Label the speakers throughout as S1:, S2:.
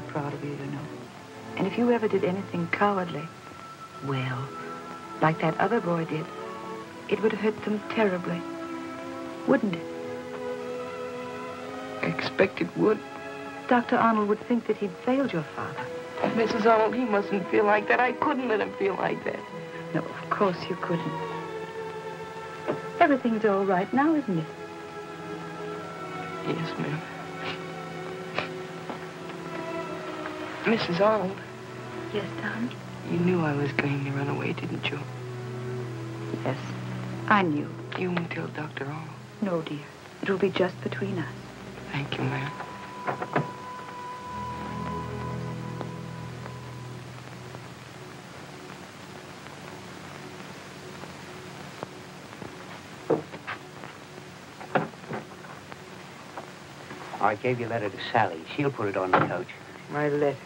S1: proud of you, you know. And if you ever did anything cowardly, well, like that other boy did, it would hurt them terribly, wouldn't it?
S2: I expect it would.
S1: Dr. Arnold would think that he'd failed your father.
S2: Oh, Mrs. Arnold, he mustn't feel like that. I couldn't let him feel like that.
S1: No, of course you couldn't. Everything's all right now, isn't it?
S2: Yes, ma'am. Mrs. Arnold.
S1: Yes, Tom?
S2: You knew I was going to run away, didn't you?
S1: Yes, I knew.
S2: You won't tell Dr. Arnold?
S1: No, dear. It will be just between us.
S2: Thank you, ma'am.
S3: I gave your letter to Sally. She'll put it on the coach.
S2: My letter.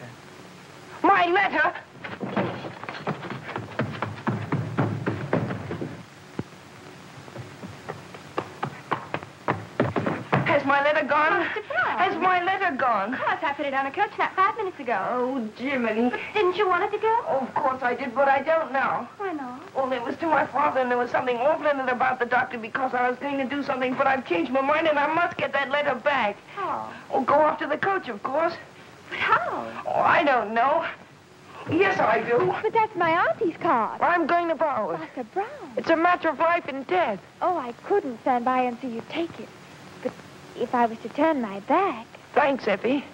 S2: My letter? Has my letter gone?
S4: Mr. Brown.
S2: Has my letter gone?
S4: Of course, I put it on a coach about 5 minutes ago.
S2: Oh, Jiminy.
S4: But didn't you want it to go?
S2: Oh, of course I did, but I don't now.
S4: Why not?
S2: Well, it was to my father, and there was something awful in it about the doctor because I was going to do something, but I've changed my mind, and I must get that letter back.
S4: How?
S2: Oh, go off to the coach, of course.
S4: But how?
S2: Oh, I don't know. Yes, I do.
S4: But that's my auntie's card.
S2: I'm going to borrow it.
S4: Dr. Brown.
S2: It's a matter of life and death.
S4: Oh, I couldn't stand by and see you take it. But if I was to turn my back...
S2: Thanks, Effie.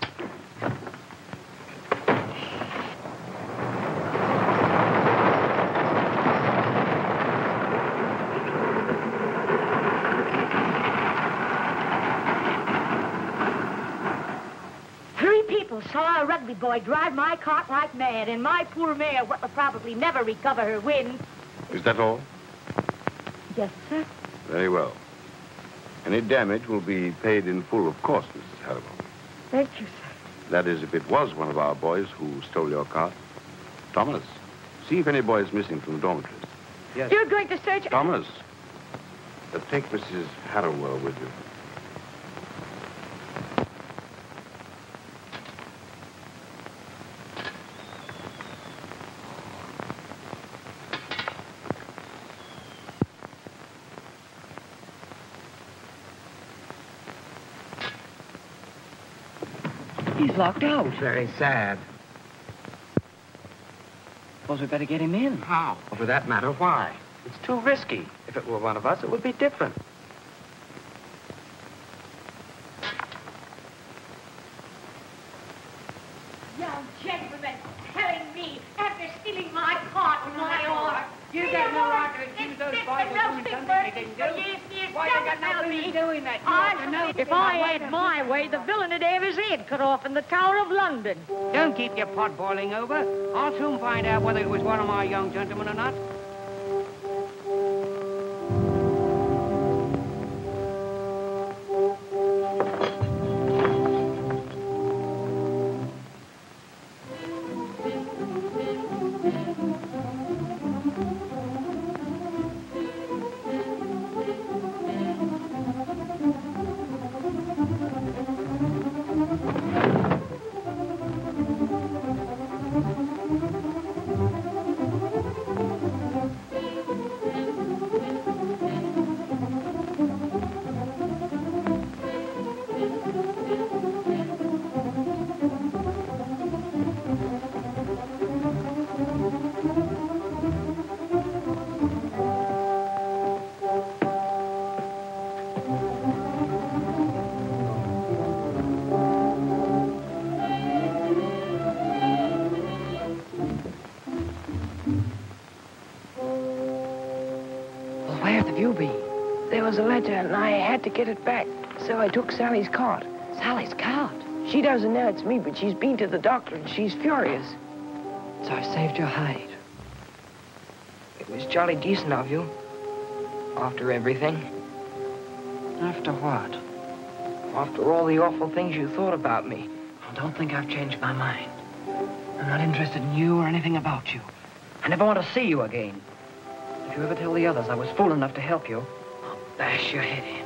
S5: Saw a rugby boy drive my cart like mad, and my poor mare, what will probably never recover her wind.
S6: Is that all?
S5: Yes, sir.
S6: Very well. Any damage will be paid in full, of course, Mrs. Haribo.
S5: Thank you, sir.
S6: That is, if it was one of our boys who stole your cart. Thomas, see if any boy is missing from the dormitories.
S3: Yes.
S5: You're going to search...
S6: Thomas, take Mrs. Harrowell with you.
S3: He's locked out.
S7: Very sad.
S3: Suppose we better get him in.
S7: How? Or for that matter, why? It's too risky. If it were one of us, it would be different.
S5: Young gentleman telling me, after stealing my cart and my oar...
S3: You got no right to accuse those boys of doing something they didn't do. Why, they got no business doing that. You ought to know.
S5: If I had my way, the villain would have his head cut off in the Tower of London.
S3: Don't keep your pot boiling over. I'll soon find out whether it was one of my young gentlemen or not.
S2: There was a letter, and I had to get it back. So I took Sally's cart.
S3: Sally's cart.
S2: She doesn't know it's me, but she's been to the doctor, and she's furious.
S3: So I saved your hide.
S2: It was jolly decent of you. After everything.
S3: After what?
S2: After all the awful things you thought about me.
S3: Oh, don't think I've changed my mind. I'm not interested in you or anything about you. I never want to see you again. If you ever tell the others I was fool enough to help you, I'll bash your head in.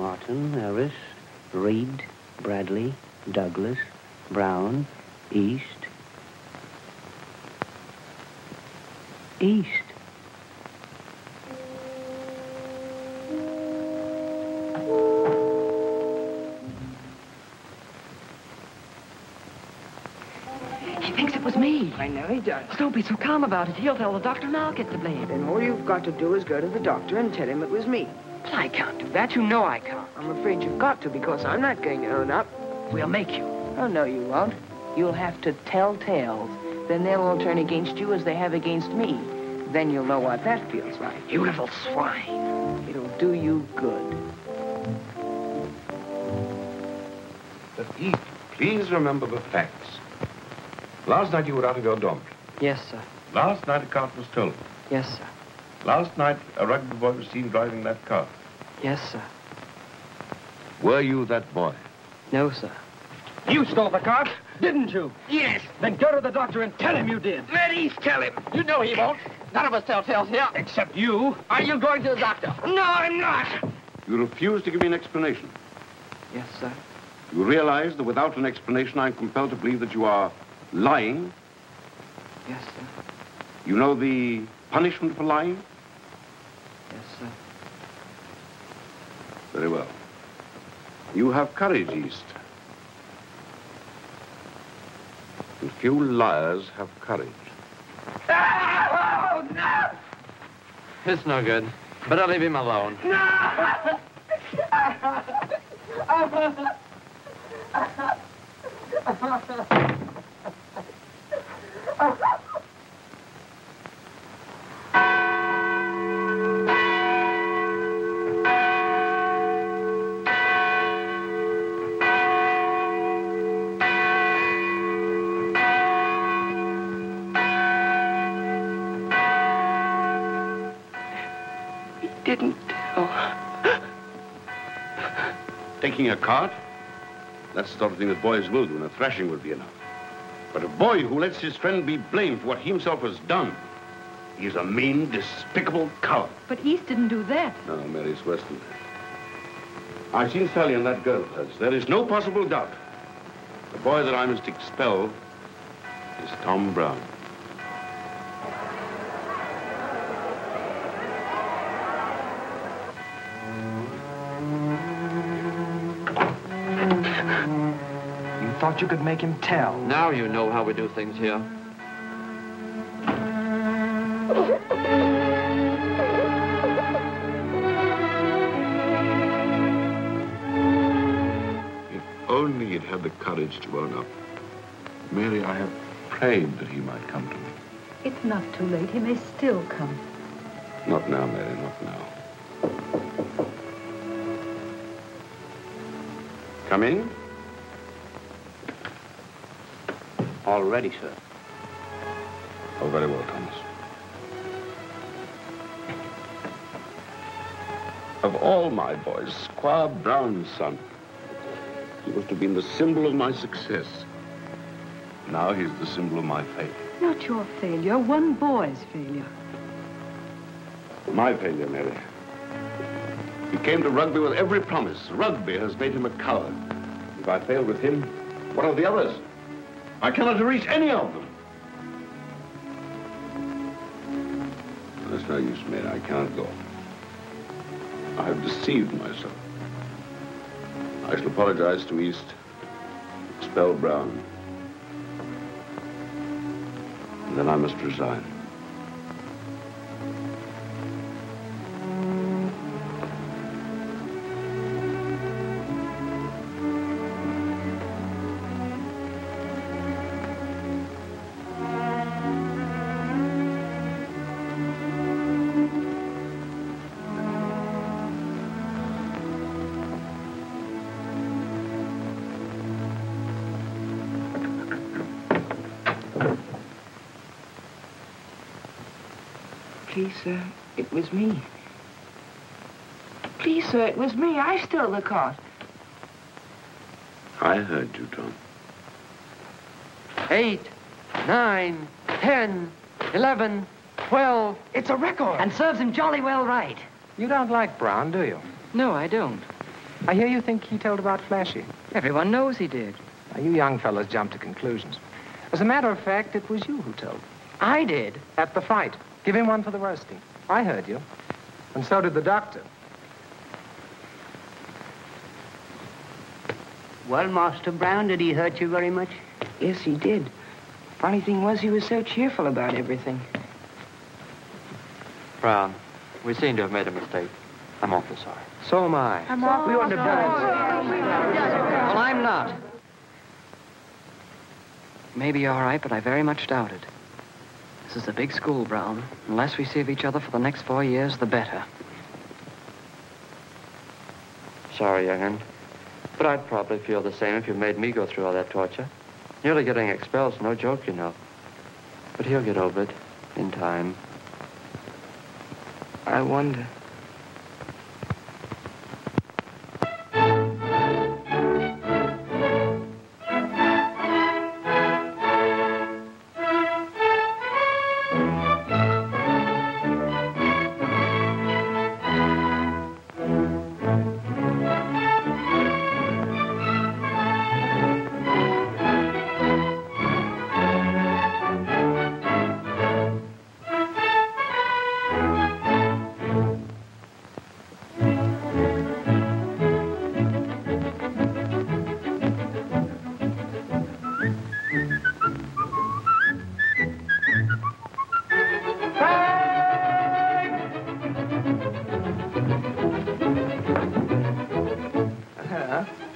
S8: Martin, Harris, Reed, Bradley, Douglas, Brown, East. East.
S3: He thinks it was me.
S2: I know he does.
S3: Don't be so calm about it. He'll tell the doctor and I'll get the blame.
S2: Then all you've got to do is go to the doctor and tell him it was me.
S3: But I can't do that. You know I can't.
S2: I'm afraid you've got to, because I'm not going to own up.
S3: We'll make you.
S2: Oh, no, you won't. You'll have to tell tales. Then they'll all turn against you as they have against me. Then you'll know what that feels like.
S3: You little swine.
S2: It'll do you good.
S6: But Pete, please remember the facts. Last night you were out of your dormitory.
S3: Yes, sir.
S6: Last night a cart was stolen.
S3: Yes, sir.
S6: Last night a rugby boy was seen driving that car.
S3: Yes, sir.
S6: Were you that boy?
S3: No, sir.
S7: You stole the cart, didn't you?
S2: Yes.
S7: Then go to the doctor and tell him you did.
S2: Let East tell him.
S7: You know he won't. None of us tell tales here. Except you. Are you going to the doctor?
S2: No, I'm not.
S6: You refuse to give me an explanation.
S3: Yes, sir.
S6: You realize that without an explanation, I'm compelled to believe that you are lying.
S3: Yes, sir.
S6: You know the punishment for lying?
S3: Yes, sir.
S6: Very well. You have courage, East. And few liars have courage.
S2: Oh, no!
S7: It's no good. Better leave him alone.
S2: No! Didn't tell.
S6: Taking a cart? That's the sort of thing that boys will do, and a thrashing would be enough. But a boy who lets his friend be blamed for what he himself has done, he's a mean, despicable coward.
S1: But East didn't do that.
S6: No, Mary, it's worse than that. I've seen Sally and that girl of hers. There is no possible doubt. The boy that I must expel is Tom Brown.
S7: Thought you could make him tell. Now you know how we do things here.
S6: If only he'd had the courage to own up. Mary, I have prayed that he might come to me.
S1: It's not too late. He may still come.
S6: Not now, Mary, not now. Come in.
S8: All ready, sir.
S6: Oh, very well, Thomas. Of all my boys, Squire Brown's son, he was to have been the symbol of my success. Now he's the symbol of my failure.
S1: Not your failure, one boy's failure.
S6: My failure, Mary. He came to rugby with every promise. Rugby has made him a coward. If I fail with him, what of the others? I cannot reach any of them. There's no use, Mary. I can't go. I have deceived myself. I shall apologize to East, expel Brown, and then I must resign.
S2: Please, sir, it was me. Please, sir, it was me. I stole the cart.
S6: I heard you, Tom.
S7: 8, 9, 10, 11, 12. It's a record.
S3: And serves him jolly well right.
S7: You don't like Brown, do you?
S3: No, I don't.
S7: I hear you think he told about Flashy.
S3: Everyone knows he did.
S7: Now, you young fellas jump to conclusions. As a matter of fact, it was you who told.
S3: I did.
S7: At the fight. Give him one for the roasting. I heard you. And so did the doctor.
S8: Well, Master Brown, did he hurt you very much?
S2: Yes, he did. Funny thing was, he was so cheerful about everything.
S9: Brown, we seem to have made a mistake. I'm awfully sorry.
S7: So am I.
S3: We wouldn't have done it. Well, I'm not. Maybe all right, but I very much doubt it. This is a big school, Brown. The less we see of each other for the next 4 years, the better.
S9: Sorry, young'un. But I'd probably feel the same if you made me go through all that torture. Nearly getting expelled's no joke, you know. But he'll get over it in time.
S2: I wonder.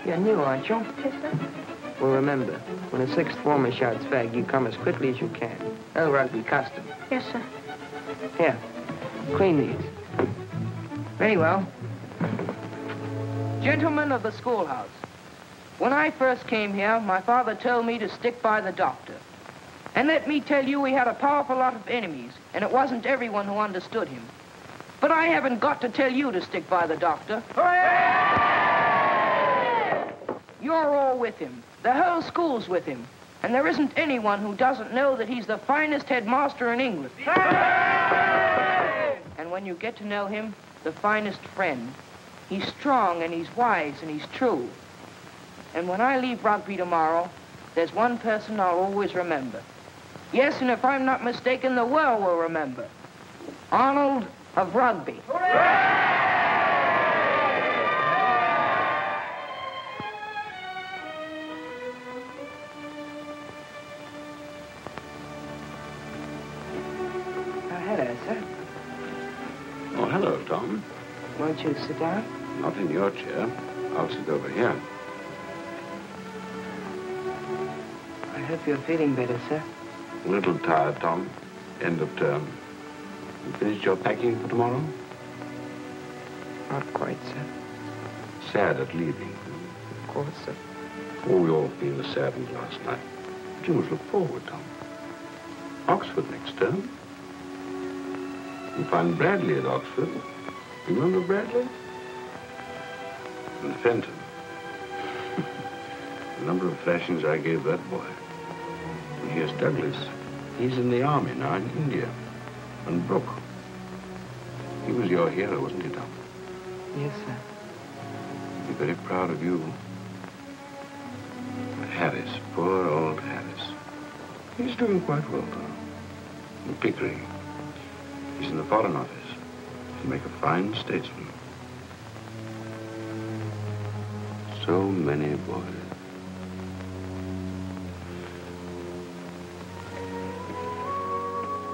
S2: You're new, aren't you?
S10: Yes, sir.
S2: Well, remember, when a sixth former shouts fag, you come as quickly as you can. No rugby custom.
S10: Yes, sir.
S2: Here, clean these. Very well. Gentlemen of the schoolhouse, when I first came here, my father told me to stick by the doctor. And let me tell you, he had a powerful lot of enemies, and it wasn't everyone who understood him. But I haven't got to tell you to stick by the doctor. You're all with him. The whole school's with him. And there isn't anyone who doesn't know that he's the finest headmaster in England. And when you get to know him, the finest friend. He's strong and he's wise and he's true. And when I leave rugby tomorrow, there's one person I'll always remember. Yes, and if I'm not mistaken, the world will remember. Arnold of Rugby. Hello, sir.
S6: Oh, hello, Tom.
S2: Won't you sit down?
S6: Not in your chair. I'll sit over here.
S2: I hope you're feeling better, sir.
S6: A little tired, Tom. End of term. You finished your packing for tomorrow?
S2: Not quite, sir.
S6: Sad at leaving.
S2: Of course, sir.
S6: Oh, we all feel saddened last night. But you must look forward, Tom. Oxford next term. You find Bradley at Oxford. You remember Bradley? And Fenton. The number of thrashings I gave that boy. And here's Douglas. He's in the army now in India. And Brooke. He was your hero, wasn't he, Tom?
S2: Yes, sir.
S6: I'd be very proud of you. But Harris, poor old Harris. He's doing quite well, Tom. And Pickering. He's in the Foreign Office. He'll make a fine statesman. So many boys.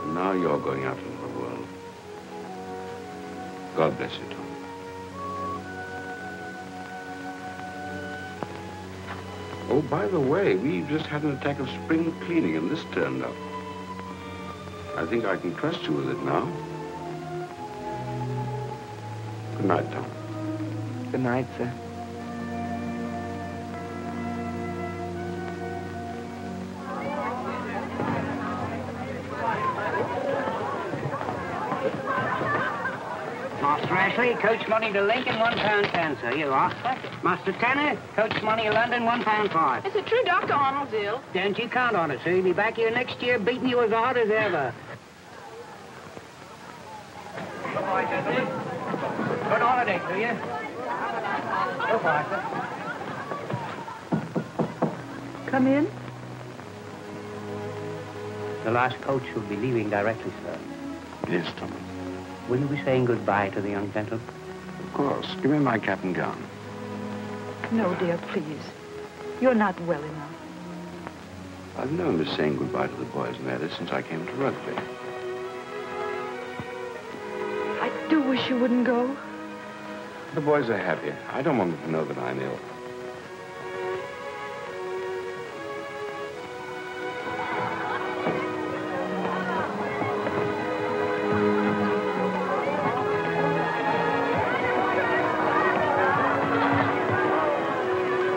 S6: And now you're going out into the world. God bless you, Tom. Oh, by the way, we've just had an attack of spring cleaning, and this turned up. I think I can trust you with it now. Good night, Tom.
S2: Good night, sir.
S8: Master Ashley, Coach money to Lincoln, £1.10, sir. You are. Master Tanner, Coach money to London, £1.5.
S5: Is it true Dr. Arnold's ill?
S8: Don't you count on it, sir. He'll be back here next year beating you as hard as ever. Goodbye, gentlemen. Good holiday to you. Go far, sir.
S1: Come in.
S8: The last coach will be leaving directly, sir.
S6: Yes, Tommy.
S8: Will you be saying goodbye to the young gentleman?
S6: Of course. Give me my cap and gown.
S1: No, dear, please. You're not well enough.
S6: I've known of saying goodbye to the boys and ever since I came to Rugby.
S1: I do wish you wouldn't go.
S6: The boys are happy. I don't want them to know that I'm ill.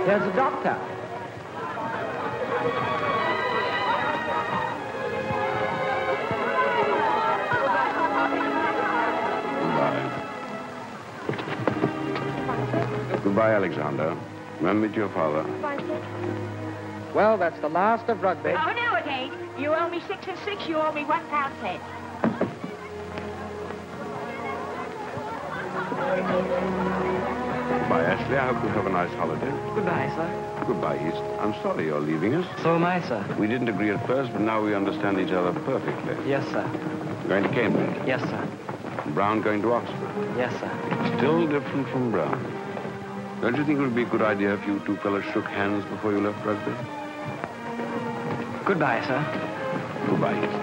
S3: There's a doctor.
S6: Goodbye, Alexander. Remember to your father.
S3: Well, that's the last of Rugby.
S5: Oh, no, it ain't. You owe me 6 and 6. You owe me 1 pound 10.
S6: Goodbye, Ashley. I hope you have a nice holiday.
S3: Goodbye, sir.
S6: Goodbye, East. I'm sorry you're leaving us.
S3: So am I, sir.
S6: We didn't agree at first, but now we understand each other perfectly.
S3: Yes, sir.
S6: Going to Cambridge.
S3: Yes, sir.
S6: Brown going to Oxford.
S3: Yes, sir.
S6: Still different from Brown. Don't you think it would be a good idea if you two fellows shook hands before you left Rugby?
S3: Goodbye, sir.
S6: Goodbye, East.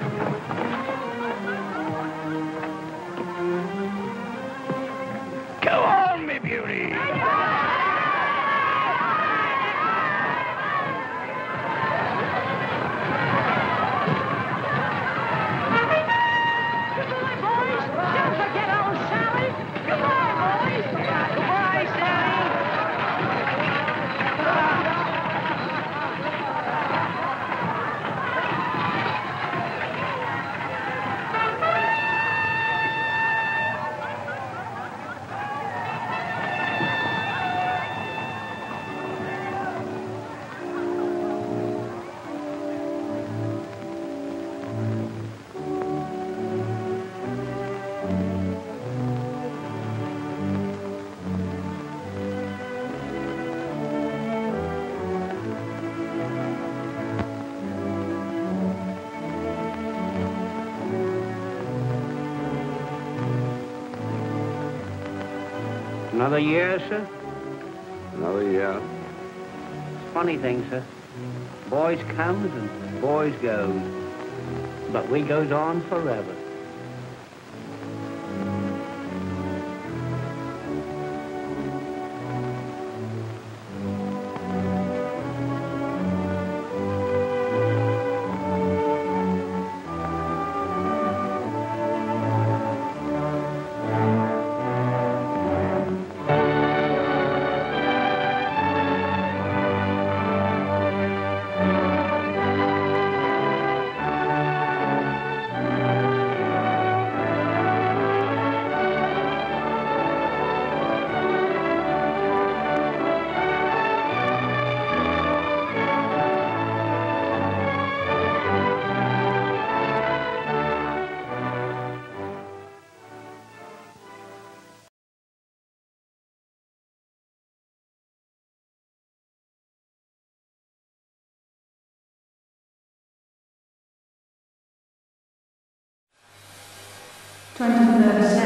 S6: Go on, me beauty!
S8: Another year, sir?
S6: Another year.
S8: Funny thing, sir. Boys comes and boys goes. But we goes on forever.
S10: Twenty-third